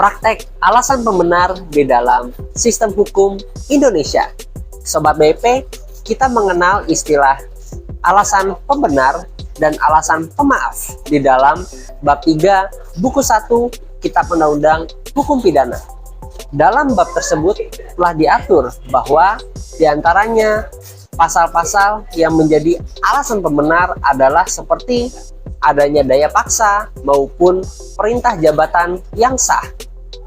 praktek alasan pembenar di dalam sistem hukum Indonesia. Sobat BIP, kita mengenal istilah alasan pembenar dan alasan pemaaf di dalam bab 3 buku 1 Kitab Undang-Undang Hukum Pidana. Dalam bab tersebut telah diatur bahwa diantaranya pasal-pasal yang menjadi alasan pembenar adalah seperti adanya daya paksa maupun perintah jabatan yang sah.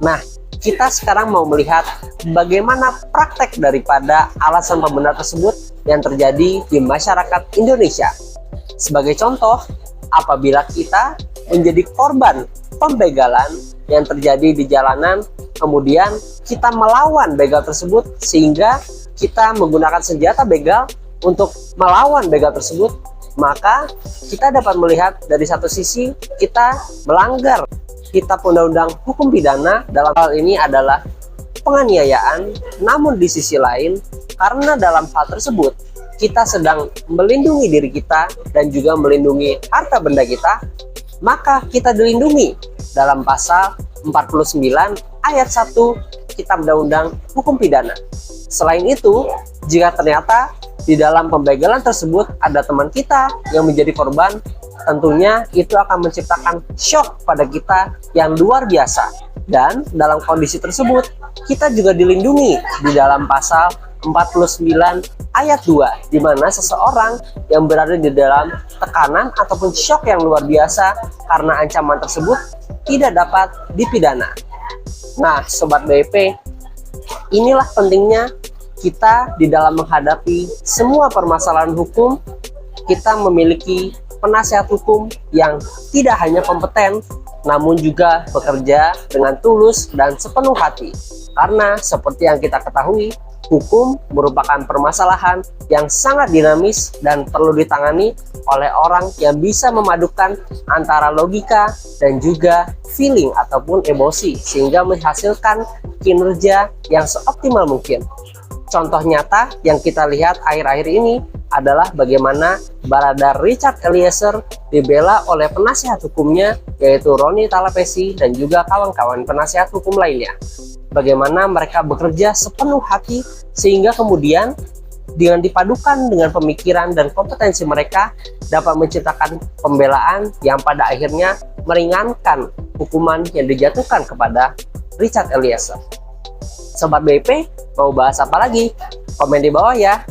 Nah, kita sekarang mau melihat bagaimana praktek daripada alasan pembenar tersebut yang terjadi di masyarakat Indonesia. Sebagai contoh, apabila kita menjadi korban pembegalan yang terjadi di jalanan, kemudian kita melawan begal tersebut sehingga kita menggunakan senjata begal untuk melawan begal tersebut, maka kita dapat melihat dari satu sisi kita melanggar Kitab Undang-Undang Hukum Pidana. Dalam hal ini adalah penganiayaan, namun di sisi lain karena dalam hal tersebut kita sedang melindungi diri kita dan juga melindungi harta benda kita, maka kita dilindungi dalam pasal 49 ayat 1 Kitab Undang-Undang Hukum Pidana. Selain itu, jika ternyata di dalam pembegalan tersebut ada teman kita yang menjadi korban, tentunya itu akan menciptakan shock pada kita yang luar biasa. Dan dalam kondisi tersebut, kita juga dilindungi di dalam pasal 49 ayat 2, di mana seseorang yang berada di dalam tekanan ataupun shock yang luar biasa karena ancaman tersebut tidak dapat dipidana. Nah, Sobat BIP, inilah pentingnya kita di dalam menghadapi semua permasalahan hukum. Kita memiliki penasihat hukum yang tidak hanya kompeten, namun juga bekerja dengan tulus dan sepenuh hati. Karena seperti yang kita ketahui, hukum merupakan permasalahan yang sangat dinamis dan perlu ditangani oleh orang yang bisa memadukan antara logika dan juga feeling ataupun emosi, sehingga menghasilkan kinerja yang seoptimal mungkin. Contoh nyata yang kita lihat akhir-akhir ini adalah bagaimana Barada Richard Eliezer dibela oleh penasihat hukumnya, yaitu Roni Talapesi dan juga kawan-kawan penasihat hukum lainnya. Bagaimana mereka bekerja sepenuh hati sehingga kemudian dengan dipadukan dengan pemikiran dan kompetensi mereka dapat menciptakan pembelaan yang pada akhirnya meringankan hukuman yang dijatuhkan kepada Richard Eliezer. Sobat BIP, mau bahas apa lagi? Komen di bawah ya.